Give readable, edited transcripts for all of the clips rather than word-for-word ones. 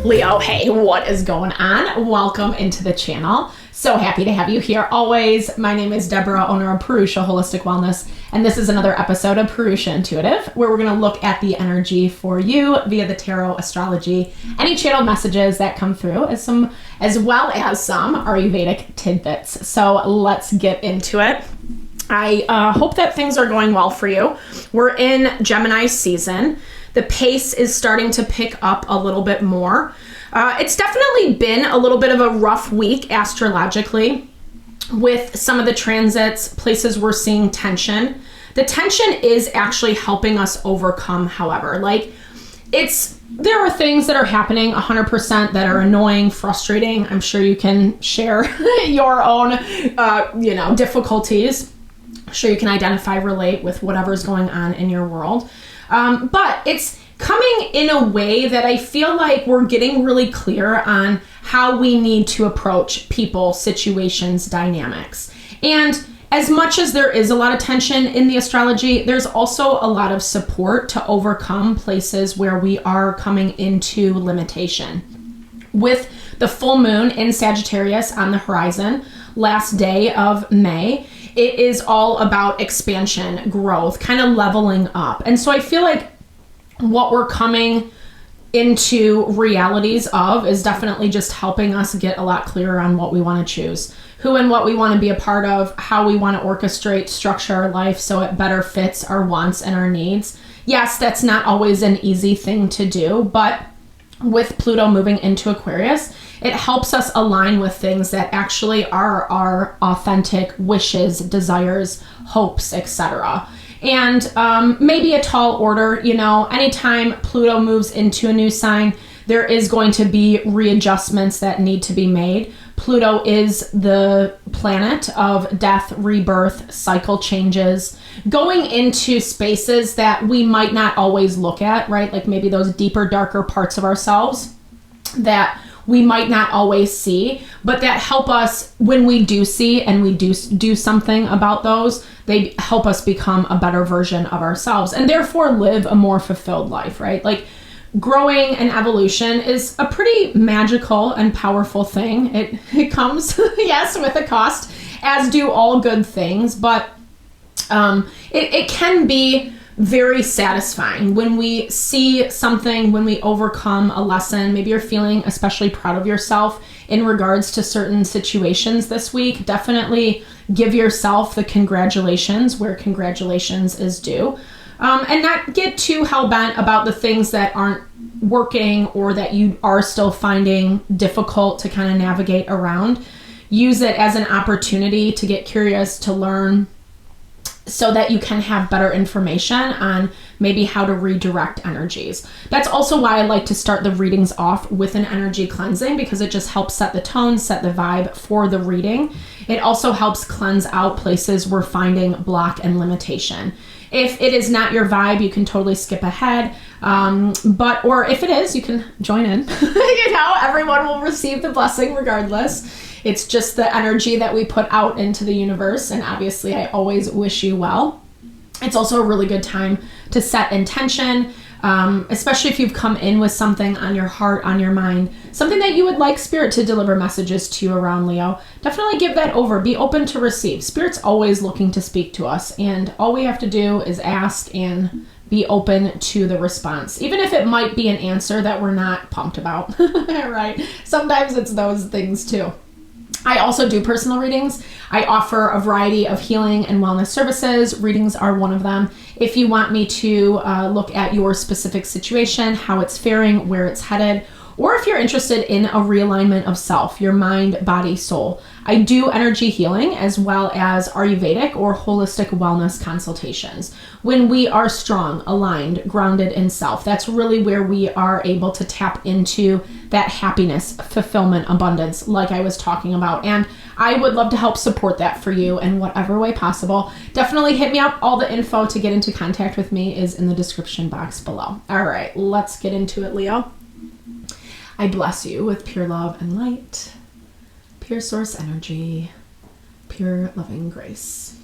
Leo, hey, what is going on? Welcome into the channel. So happy to have you here always. My name is Deborah, owner of Purusha Holistic Wellness, and this is another episode of Purusha Intuitive, where we're going to look at the energy for you via the tarot, astrology, any channel messages that come through, as well as some Ayurvedic tidbits. So let's get into it. I hope that things are going well for you. We're in Gemini season. The pace is starting to pick up a little bit more. It's definitely been a little bit of a rough week astrologically with some of the transits, places we're seeing tension. The tension is actually helping us overcome, however. There are things that are happening 100% that are annoying, frustrating. I'm sure you can share your own, difficulties. I'm sure you can identify, relate with whatever's going on in your world. But it's coming in a way that I feel like we're getting really clear on how we need to approach people, situations, dynamics. And as much as there is a lot of tension in the astrology, there's also a lot of support to overcome places where we are coming into limitation. With the full moon in Sagittarius on the horizon, last day of May, it is all about expansion, growth, kind of leveling up. And so I feel like what we're coming into realities of is definitely just helping us get a lot clearer on what we want to choose, who and what we want to be a part of, how we want to orchestrate, structure our life so it better fits our wants and our needs. Yes, that's not always an easy thing to do, but with Pluto moving into Aquarius, it helps us align with things that actually are our authentic wishes, desires, hopes, etc. And maybe a tall order, anytime Pluto moves into a new sign, there is going to be readjustments that need to be made. Pluto is the planet of death, rebirth, cycle changes, going into spaces that we might not always look at, right? Like maybe those deeper, darker parts of ourselves that we might not always see, but that help us when we do see and we do something about those. They help us become a better version of ourselves and therefore live a more fulfilled life, right? Like growing and evolution is a pretty magical and powerful thing. It comes, yes, with a cost, as do all good things, but it can be very satisfying when we see something, when we overcome a lesson. Maybe you're feeling especially proud of yourself in regards to certain situations this week. Definitely give yourself the congratulations where congratulations is due. And not get too hell-bent about the things that aren't working or that you are still finding difficult to kind of navigate around. Use it as an opportunity to get curious, to learn, so that you can have better information on maybe how to redirect energies. That's also why I like to start the readings off with an energy cleansing, because it just helps set the tone, set the vibe for the reading. It also helps cleanse out places we're finding block and limitation. If it is not your vibe, you can totally skip ahead. Or if it is, you can join in. Everyone will receive the blessing regardless. It's just the energy that we put out into the universe. And obviously, I always wish you well. It's also a really good time to set intention, especially if you've come in with something on your heart, on your mind, something that you would like Spirit to deliver messages to you around, Leo. Definitely give that over. Be open to receive. Spirit's always looking to speak to us. And all we have to do is ask and be open to the response, even if it might be an answer that we're not pumped about, right? Sometimes it's those things too. I also do personal readings. I offer a variety of healing and wellness services. Readings are one of them. If you want me to look at your specific situation, how it's faring, where it's headed, or if you're interested in a realignment of self, your mind, body, soul, I do energy healing as well as Ayurvedic or holistic wellness consultations. When we are strong, aligned, grounded in self, that's really where we are able to tap into that happiness, fulfillment, abundance, like I was talking about. And I would love to help support that for you in whatever way possible. Definitely hit me up. All the info to get into contact with me is in the description box below. All right, let's get into it, Leo. I bless you with pure love and light, pure source energy, pure loving grace.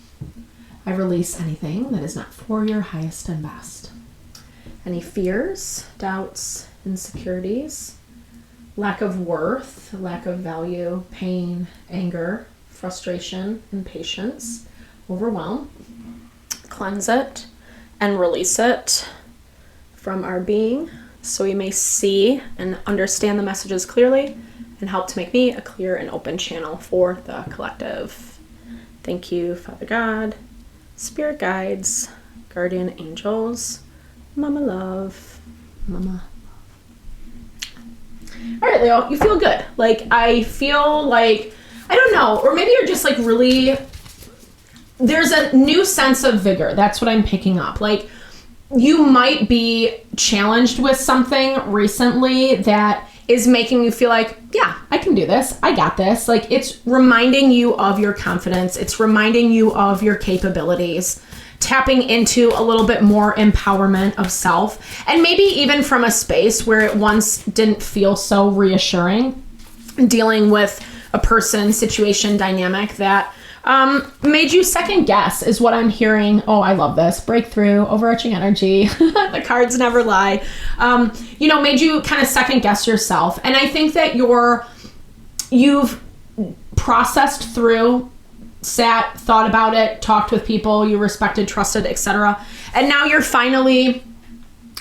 I release anything that is not for your highest and best. Any fears, doubts, insecurities, lack of worth, lack of value, pain, anger, frustration, impatience, overwhelm. Cleanse it and release it from our being so we may see and understand the messages clearly and help to make me a clear and open channel for the collective. Thank you, Father God, spirit guides, guardian angels, Mama Love, Mama. All right, Leo, you feel good. Like, I feel like, I don't know, or maybe you're just like really, there's a new sense of vigor. That's what I'm picking up. Like, you might be challenged with something recently that is making you feel like, yeah, I can do this. I got this. Like, it's reminding you of your confidence. It's reminding you of your capabilities, tapping into a little bit more empowerment of self, and maybe even from a space where it once didn't feel so reassuring, dealing with a person, situation, dynamic that made you second guess is what I'm hearing. Oh, I love this. Breakthrough, overarching energy. The cards never lie. Made you kind of second guess yourself. And I think that you've processed through, sat, thought about it, talked with people you respected, trusted, etc. And now you're finally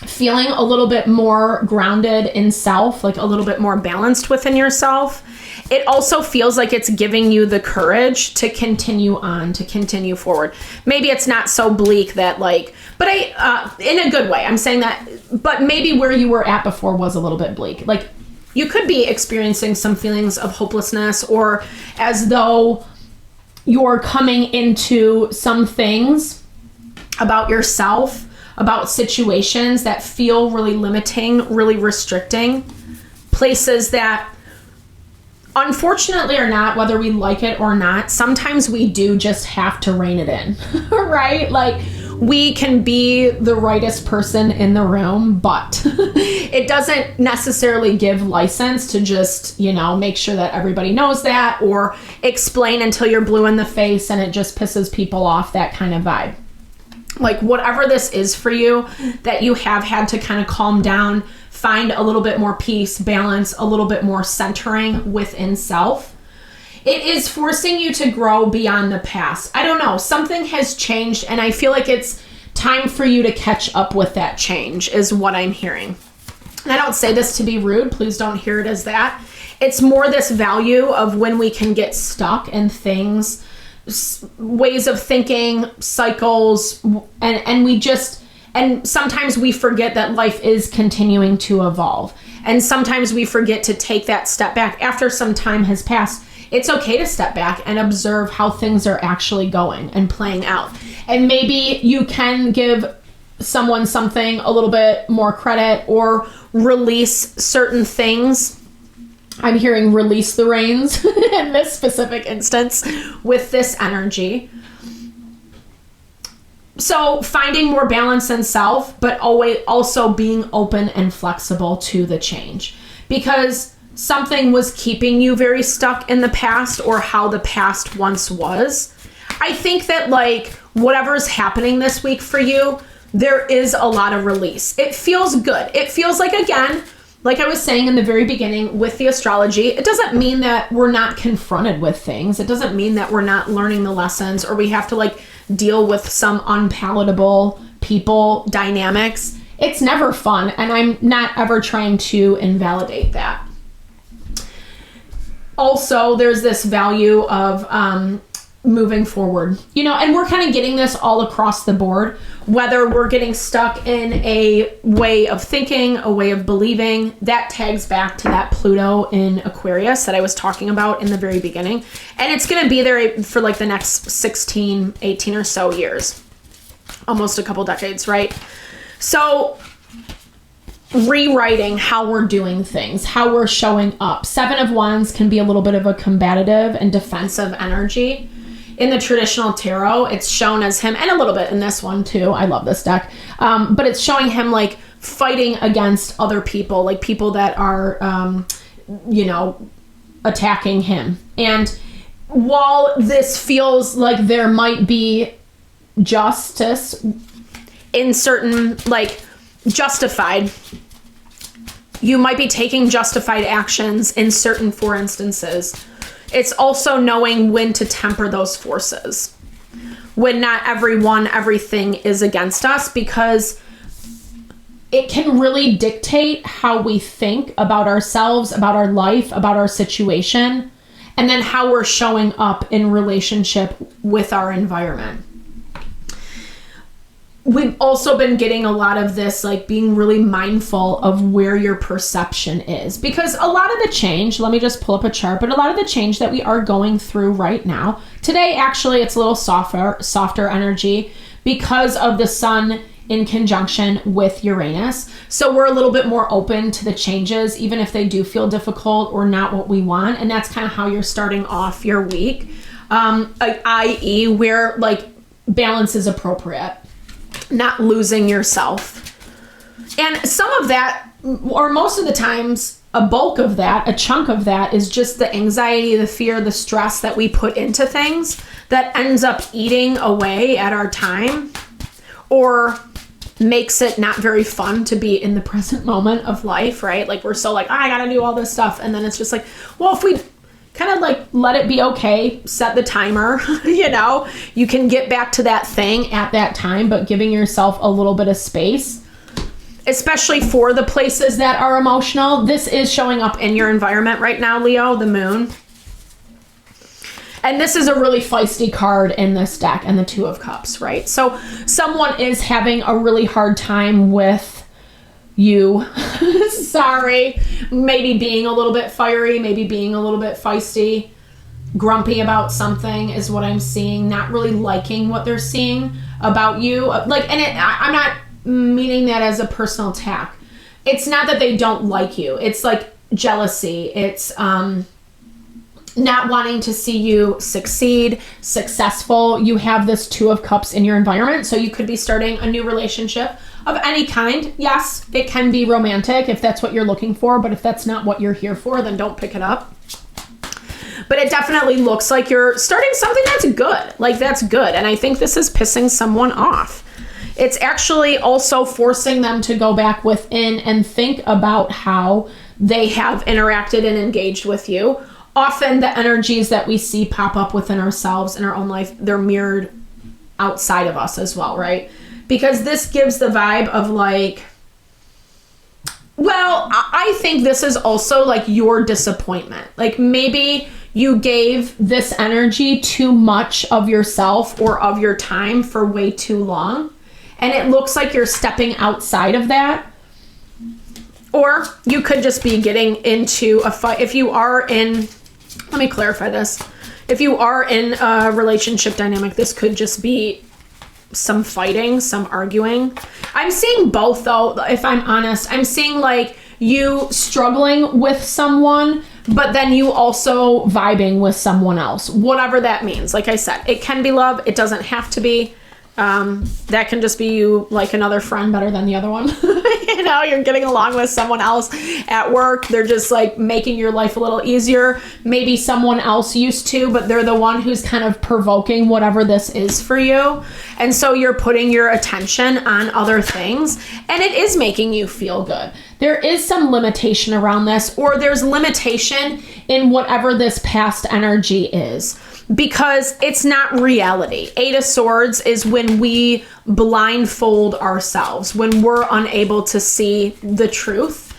feeling a little bit more grounded in self, like a little bit more balanced within yourself. It also feels like it's giving you the courage to continue on, to continue forward. Maybe it's not so bleak that but in a good way, I'm saying that, but maybe where you were at before was a little bit bleak. Like, you could be experiencing some feelings of hopelessness, or as though you're coming into some things about yourself, about situations that feel really limiting, really restricting, places that unfortunately or not, whether we like it or not, sometimes we do just have to rein it in, right? Like, we can be the rightest person in the room, but it doesn't necessarily give license to just, make sure that everybody knows that, or explain until you're blue in the face and it just pisses people off, that kind of vibe. Like, whatever this is for you, that you have had to kind of calm down, find a little bit more peace, balance, a little bit more centering within self. It is forcing you to grow beyond the past. I don't know, something has changed, and I feel like it's time for you to catch up with that change, is what I'm hearing. And I don't say this to be rude, please don't hear it as that. It's more this value of when we can get stuck in things, ways of thinking, cycles, and sometimes we forget that life is continuing to evolve. And sometimes we forget to take that step back after some time has passed. It's okay to step back and observe how things are actually going and playing out. And maybe you can give someone something a little bit more credit, or release certain things. I'm hearing release the reins in this specific instance with this energy. So finding more balance in self, but always also being open and flexible to the change, because something was keeping you very stuck in the past, or how the past once was. I think that whatever's happening this week for you, there is a lot of release. It feels good. It feels like, again, like I was saying in the very beginning with the astrology, it doesn't mean that we're not confronted with things. It doesn't mean that we're not learning the lessons, or we have to deal with some unpalatable people dynamics. It's never fun, and I'm not ever trying to invalidate that. Also, there's this value of moving forward, and we're kind of getting this all across the board, whether we're getting stuck in a way of thinking, a way of believing. That tags back to that Pluto in Aquarius that I was talking about in the very beginning. And it's going to be there for the next 16, 18 or so years, almost a couple decades, right? So rewriting how we're doing things, how we're showing up. 7 of Wands can be a little bit of a combative and defensive energy. In the traditional tarot, it's shown as him, and a little bit in this one too. I love this deck. But it's showing him fighting against other people, people that are, attacking him. And while this feels like there might be justice in certain, justified, You might be taking justified actions in certain for instances. It's also knowing when to temper those forces. When not everything is against us, because it can really dictate how we think about ourselves, about our life, about our situation, and then how we're showing up in relationship with our environment. We've also been getting a lot of this, like being really mindful of where your perception is, because a lot of the change, let me just pull up a chart, but a lot of the change that we are going through right now, today actually it's a little softer energy because of the sun in conjunction with Uranus. So we're a little bit more open to the changes, even if they do feel difficult or not what we want. And that's kind of how you're starting off your week, i.e. where like balance is appropriate, not losing yourself. And some of that, or most of the times, a bulk of that, a chunk of that is just the anxiety, the fear, the stress that we put into things that ends up eating away at our time, or makes it not very fun to be in the present moment of life, right? Like we're so like, I gotta do all this stuff. And then it's just like, well, if we kind of like let it be okay, set the timer, you know, you can get back to that thing at that time, but giving yourself a little bit of space, especially for the places that are emotional. This is showing up in your environment right now, Leo, the moon. And this is a really feisty card in this deck, and the Two of Cups, right? So someone is having a really hard time with you. Sorry. Maybe being a little bit fiery, maybe being a little bit feisty, grumpy about something is what I'm seeing. Not really liking what they're seeing about you. Like, and I'm not meaning that as a personal attack. It's not that they don't like you. It's like jealousy. It's, not wanting to see you succeed, successful. You have this Two of Cups in your environment, so you could be starting a new relationship of any kind. Yes, it can be romantic if that's what you're looking for, but if that's not what you're here for, then don't pick it up. But it definitely looks like you're starting something that's good. Like, that's good. And I think this is pissing someone off. It's actually also forcing them to go back within and think about how they have interacted and engaged with you. Often the energies that we see pop up within ourselves in our own life, they're mirrored outside of us as well, right? Because this gives the vibe of like, well, I think this is also like your disappointment. Like maybe you gave this energy too much of yourself or of your time for way too long, and it looks like you're stepping outside of that. Or you could just be getting into a fight. If you are in, let me clarify this. If you are in a relationship dynamic, this could just be some fighting, some arguing. I'm seeing both though, if I'm honest. I'm seeing like you struggling with someone, but then you also vibing with someone else, whatever that means. Like I said, it can be love. It doesn't have to be. That can just be you like another friend better than the other one. You know, you're getting along with someone else at work. They're just like making your life a little easier. Maybe someone else used to, but they're the one who's kind of provoking whatever this is for you. And so you're putting your attention on other things, and it is making you feel good. There is some limitation around this, or there's limitation in whatever this past energy is, because it's not reality. Eight of Swords is when we blindfold ourselves, when we're unable to see the truth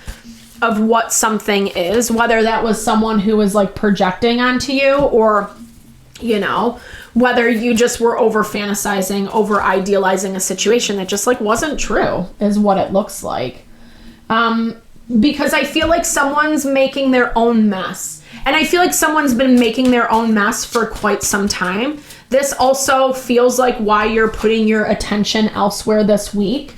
of what something is, whether that was someone who was like projecting onto you, or, you know, whether you just were over fantasizing, over idealizing a situation that just like wasn't true, is what it looks like. Because I feel like someone's making their own mess. And I feel like someone's been making their own mess for quite some time. This also feels like why you're putting your attention elsewhere this week.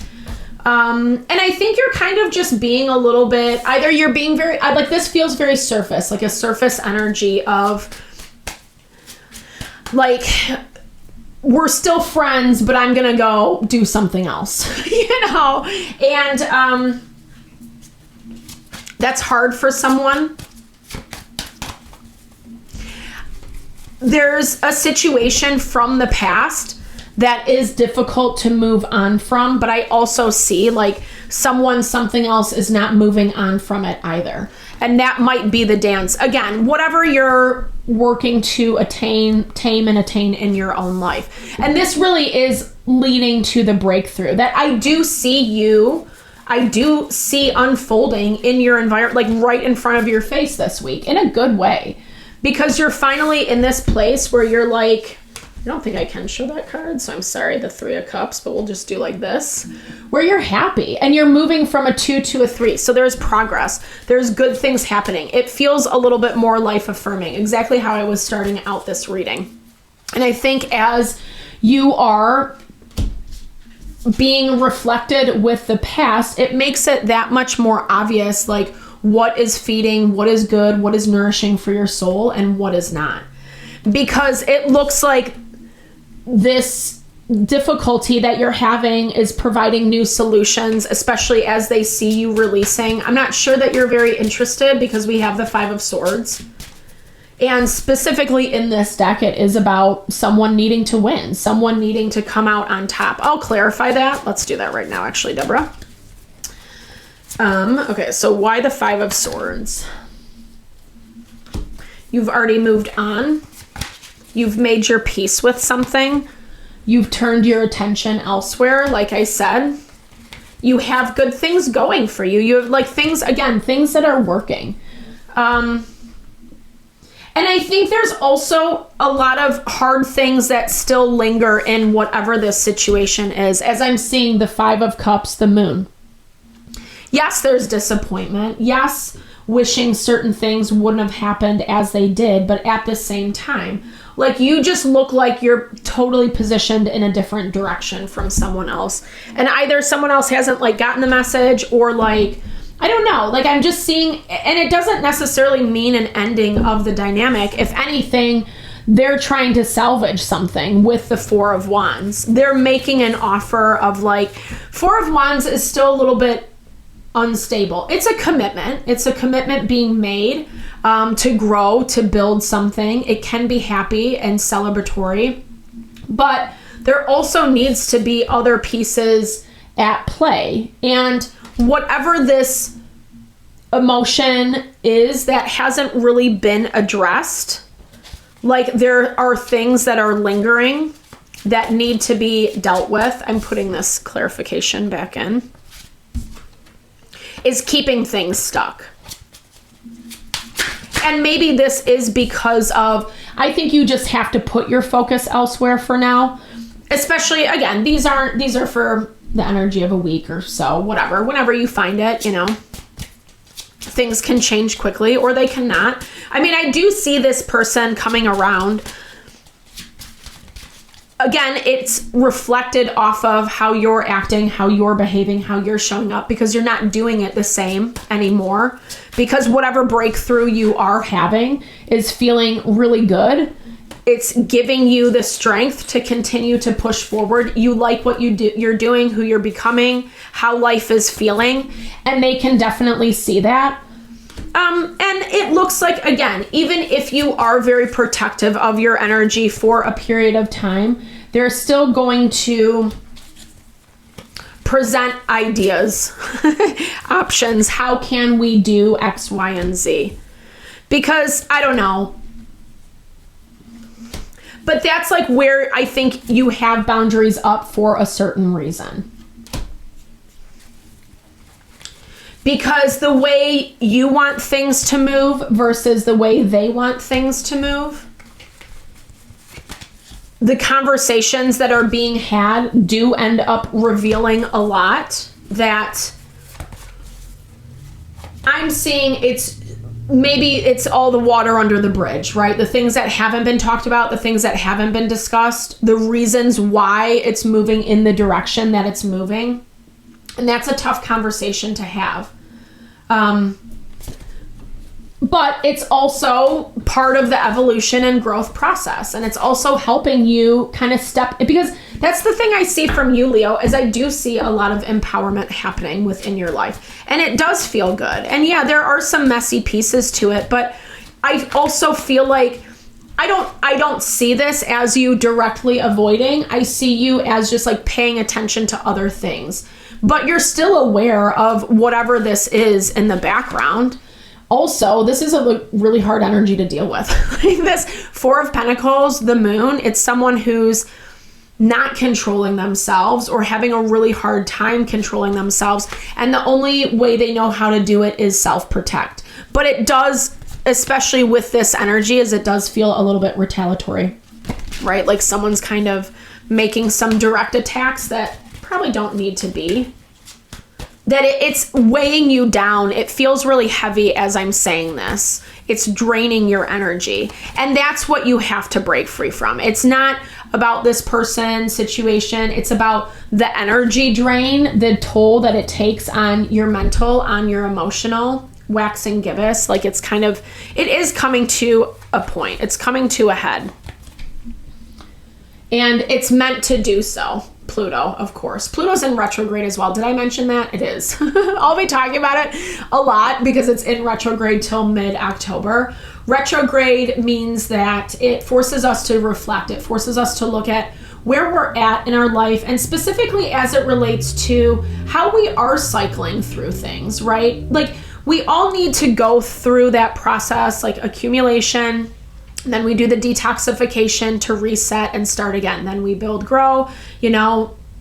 And I think you're kind of just being a little bit, either you're being very, like this feels very surface, like a surface energy of like, we're still friends, but I'm going to go do something else, you know? And that's hard for someone. There's a situation from the past that is difficult to move on from, but I also see like something else is not moving on from it either. And that might be the dance. Again, whatever you're working to tame and attain in your own life. And this really is leading to the breakthrough that I do see unfolding in your environment, like right in front of your face this week, in a good way. Because you're finally in this place where you're like, I don't think I can show that card, so I'm sorry, the 3 of Cups, but we'll just do like this, where you're happy and you're moving from a 2 to a 3. So there's progress. There's good things happening. It feels a little bit more life affirming, exactly how I was starting out this reading. And I think as you are being reflected with the past, it makes it that much more obvious, like what is feeding, what is good, what is nourishing for your soul, and what is not. Because it looks like this difficulty that you're having is providing new solutions, especially as they see you releasing. I'm not sure that you're very interested because we have the 5 of Swords. And specifically in this deck, it is about someone needing to win, someone needing to come out on top. I'll clarify that. Let's do that right now, actually, Deborah. Okay, so why the 5 of Swords? You've already moved on. You've made your peace with something. You've turned your attention elsewhere, like I said. You have good things going for you. You have like things that are working. And I think there's also a lot of hard things that still linger in whatever this situation is. As I'm seeing the 5 of Cups, the Moon. Yes, there's disappointment. Yes, wishing certain things wouldn't have happened as they did. But at the same time, like you just look like you're totally positioned in a different direction from someone else. And either someone else hasn't like gotten the message or like, I don't know, like I'm just seeing, and it doesn't necessarily mean an ending of the dynamic. If anything, they're trying to salvage something with the 4 of Wands. They're making an offer of like, 4 of Wands is still a little bit unstable. It's a commitment. It's a commitment being made to grow, to build something. It can be happy and celebratory, but there also needs to be other pieces at play. And whatever this emotion is that hasn't really been addressed, like there are things that are lingering that need to be dealt with. I'm putting this clarification back in. Is keeping things stuck. And maybe this is because of, I think you just have to put your focus elsewhere for now. Especially, again, these are for the energy of a week or so, whatever. Whenever you find it, you know, things can change quickly or they cannot. I mean, I do see this person coming around. Again, it's reflected off of how you're acting, how you're behaving, how you're showing up, because you're not doing it the same anymore. Because whatever breakthrough you are having is feeling really good. It's giving you the strength to continue to push forward. You like what you're doing, who you're becoming, how life is feeling, and they can definitely see that. And it looks like, again, even if you are very protective of your energy for a period of time, they're still going to present ideas, options. How can we do X, Y, and Z? Because, I don't know. But that's like where I think you have boundaries up for a certain reason. Because the way you want things to move versus the way they want things to move, the conversations that are being had do end up revealing a lot that I'm seeing. Maybe it's all the water under the bridge, right? The things that haven't been talked about, the things that haven't been discussed, the reasons why it's moving in the direction that it's moving. And that's a tough conversation to have. But it's also part of the evolution and growth process. And it's also helping you kind of step, because that's the thing I see from you, Leo, is I do see a lot of empowerment happening within your life. And it does feel good. And yeah, there are some messy pieces to it, but I also feel like I don't see this as you directly avoiding. I see you as just like paying attention to other things. But you're still aware of whatever this is in the background. Also, this is a really hard energy to deal with. Like this Four of Pentacles, the moon, it's someone who's not controlling themselves or having a really hard time controlling themselves. And the only way they know how to do it is self-protect. But it does, especially with this energy, is it does feel a little bit retaliatory, right? Like someone's kind of making some direct attacks that probably don't need to be. That it's weighing you down. It feels really heavy as I'm saying this. It's draining your energy. And that's what you have to break free from. It's not about this person, situation. It's about the energy drain, the toll that it takes on your mental, on your emotional, waxing gibbous. Like it's kind of, it is coming to a point. It's coming to a head. And it's meant to do so. Pluto, of course. Pluto's in retrograde as well. Did I mention that? It is. I'll be talking about it a lot because it's in retrograde till mid-October. Retrograde means that it forces us to reflect. It forces us to look at where we're at in our life, and specifically as it relates to how we are cycling through things, right? Like we all need to go through that process, like accumulation. Then we do the detoxification to reset and start again. Then we build, grow,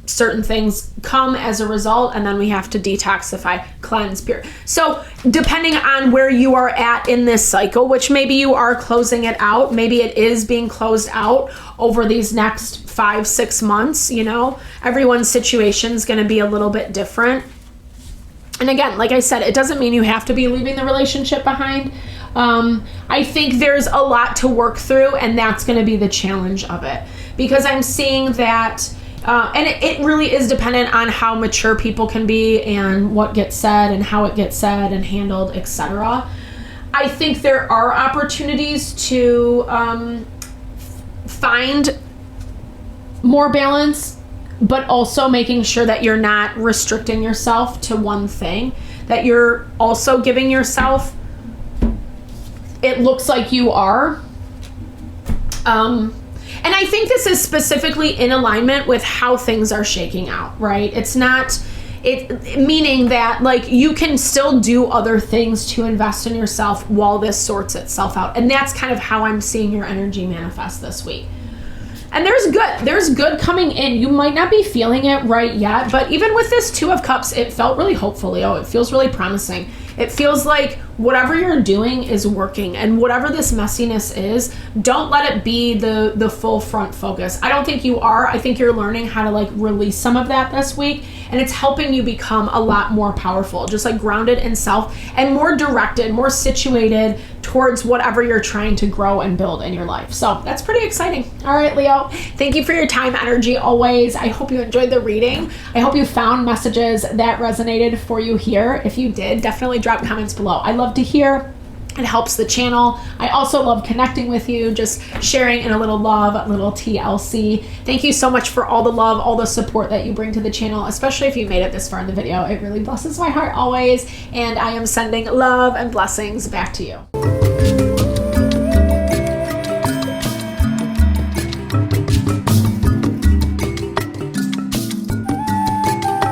certain things come as a result, and then we have to detoxify, cleanse, pure. So depending on where you are at in this cycle, which maybe you are closing it out, maybe it is being closed out over these next 5-6 months, everyone's situation is going to be a little bit different. And again, like I said, it doesn't mean you have to be leaving the relationship behind. I think there's a lot to work through, and that's going to be the challenge of it, because I'm seeing that, and it really is dependent on how mature people can be and what gets said and how it gets said and handled, etc. I think there are opportunities to find more balance, but also making sure that you're not restricting yourself to one thing, that you're also giving yourself, it looks like you are. And I think this is specifically in alignment with how things are shaking out, right? It's not, meaning that like you can still do other things to invest in yourself while this sorts itself out. And that's kind of how I'm seeing your energy manifest this week. And there's good coming in. You might not be feeling it right yet, but even with this Two of Cups, it felt really hopeful, Leo. It feels really promising. It feels like whatever you're doing is working, and whatever this messiness is, don't let it be the full front focus. I don't think you are. I think you're learning how to like release some of that this week, and it's helping you become a lot more powerful, just like grounded in self and more directed, more situated towards whatever you're trying to grow and build in your life. So that's pretty exciting. All right, Leo, thank you for your time, energy always. I hope you enjoyed the reading. I hope you found messages that resonated for you here. If you did, definitely drop comments below. I love to hear. It helps the channel. I also love connecting with you, just sharing in a little love, a little TLC. Thank you so much for all the love, all the support that you bring to the channel, especially if you made it this far in the video. It really blesses my heart always, and I am sending love and blessings back to you.